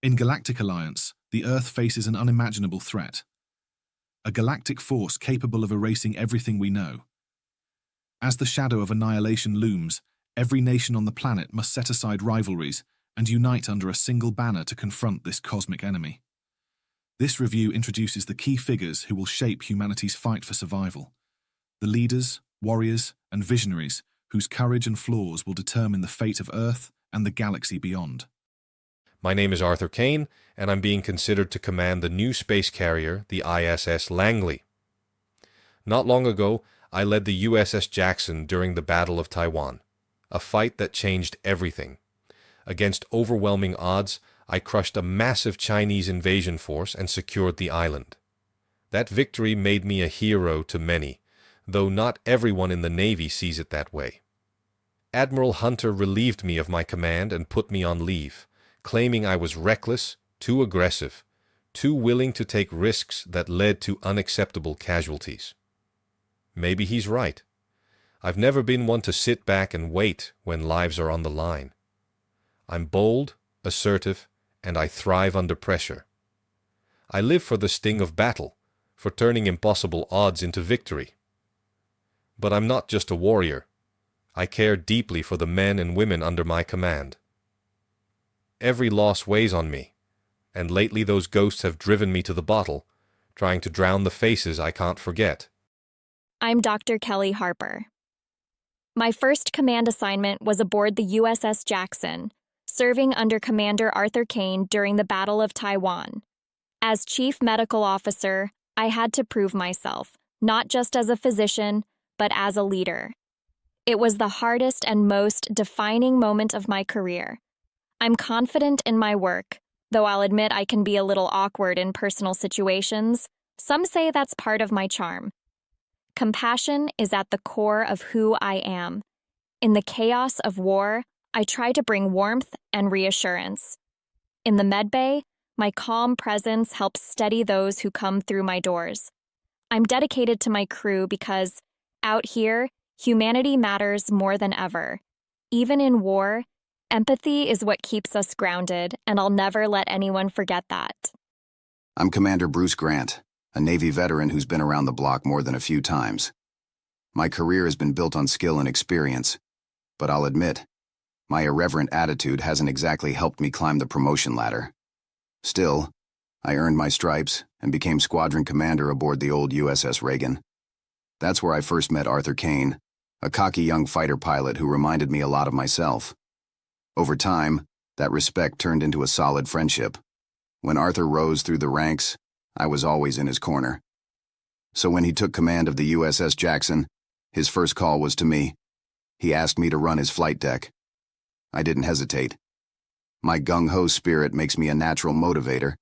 In Galactic Alliance, the Earth faces an unimaginable threat. A galactic force capable of erasing everything we know. As the shadow of annihilation looms, every nation on the planet must set aside rivalries and unite under a single banner to confront this cosmic enemy. This review introduces the key figures who will shape humanity's fight for survival. The leaders, warriors, and visionaries whose courage and flaws will determine the fate of Earth and the galaxy beyond. My name is Arthur Kane, and I'm being considered to command the new space carrier, the ISS Langley. Not long ago, I led the USS Jackson during the Battle of Taiwan, a fight that changed everything. Against overwhelming odds, I crushed a massive Chinese invasion force and secured the island. That victory made me a hero to many, though not everyone in the Navy sees it that way. Admiral Hunter relieved me of my command and put me on leave, claiming I was reckless, too aggressive, too willing to take risks that led to unacceptable casualties. Maybe he's right. I've never been one to sit back and wait when lives are on the line. I'm bold, assertive, and I thrive under pressure. I live for the sting of battle, for turning impossible odds into victory. But I'm not just a warrior. I care deeply for the men and women under my command. Every loss weighs on me, and lately those ghosts have driven me to the bottle, trying to drown the faces I can't forget. I'm Dr. Kelly Harper. My first command assignment was aboard the USS Jackson, serving under Commander Arthur Kane during the Battle of Taiwan. As Chief Medical Officer, I had to prove myself, not just as a physician, but as a leader. It was the hardest and most defining moment of my career. I'm confident in my work, though I'll admit I can be a little awkward in personal situations. Some say that's part of my charm. Compassion is at the core of who I am. In the chaos of war, I try to bring warmth and reassurance. In the medbay, my calm presence helps steady those who come through my doors. I'm dedicated to my crew because, out here, humanity matters more than ever. Even in war, empathy is what keeps us grounded, and I'll never let anyone forget that. I'm Commander Bruce Grant, a Navy veteran who's been around the block more than a few times. My career has been built on skill and experience, but I'll admit, my irreverent attitude hasn't exactly helped me climb the promotion ladder. Still, I earned my stripes and became squadron commander aboard the old USS Reagan. That's where I first met Arthur Kane, a cocky young fighter pilot who reminded me a lot of myself. Over time, that respect turned into a solid friendship. When Arthur rose through the ranks, I was always in his corner. So when he took command of the USS Jackson, his first call was to me. He asked me to run his flight deck. I didn't hesitate. My gung-ho spirit makes me a natural motivator,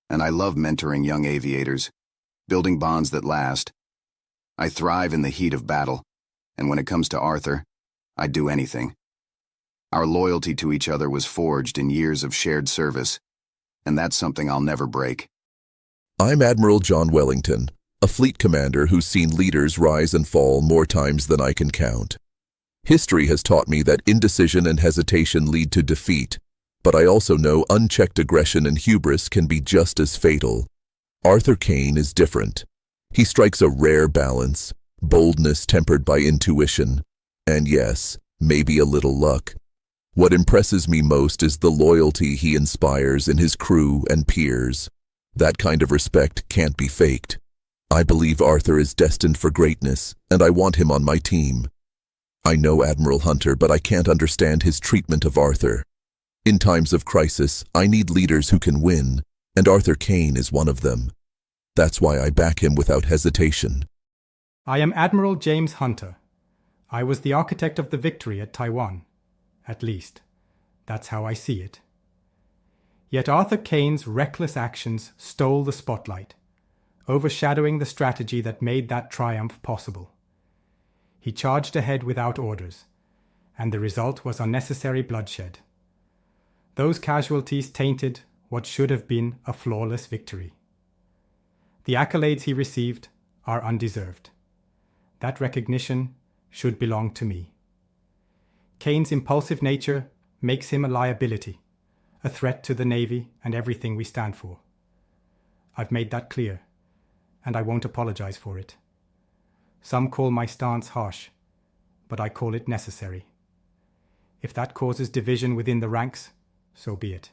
and I love mentoring young aviators, building bonds that last. I thrive in the heat of battle, and when it comes to Arthur, I'd do anything. Our loyalty to each other was forged in years of shared service, and that's something I'll never break. I'm Admiral John Wellington, a fleet commander who's seen leaders rise and fall more times than I can count. History has taught me that indecision and hesitation lead to defeat, but I also know unchecked aggression and hubris can be just as fatal. Arthur Kane is different. He strikes a rare balance, boldness tempered by intuition, and yes, maybe a little luck. What impresses me most is the loyalty he inspires in his crew and peers. That kind of respect can't be faked. I believe Arthur is destined for greatness, and I want him on my team. I know Admiral Hunter, but I can't understand his treatment of Arthur. In times of crisis, I need leaders who can win, and Arthur Kane is one of them. That's why I back him without hesitation. I am Admiral James Hunter. I was the architect of the victory at Taiwan. At least, that's how I see it. Yet Arthur Kane's reckless actions stole the spotlight, overshadowing the strategy that made that triumph possible. He charged ahead without orders, and the result was unnecessary bloodshed. Those casualties tainted what should have been a flawless victory. The accolades he received are undeserved. That recognition should belong to me. Kane's impulsive nature makes him a liability, a threat to the Navy and everything we stand for. I've made that clear, and I won't apologize for it. Some call my stance harsh, but I call it necessary. If that causes division within the ranks, so be it.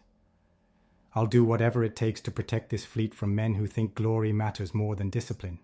I'll do whatever it takes to protect this fleet from men who think glory matters more than discipline.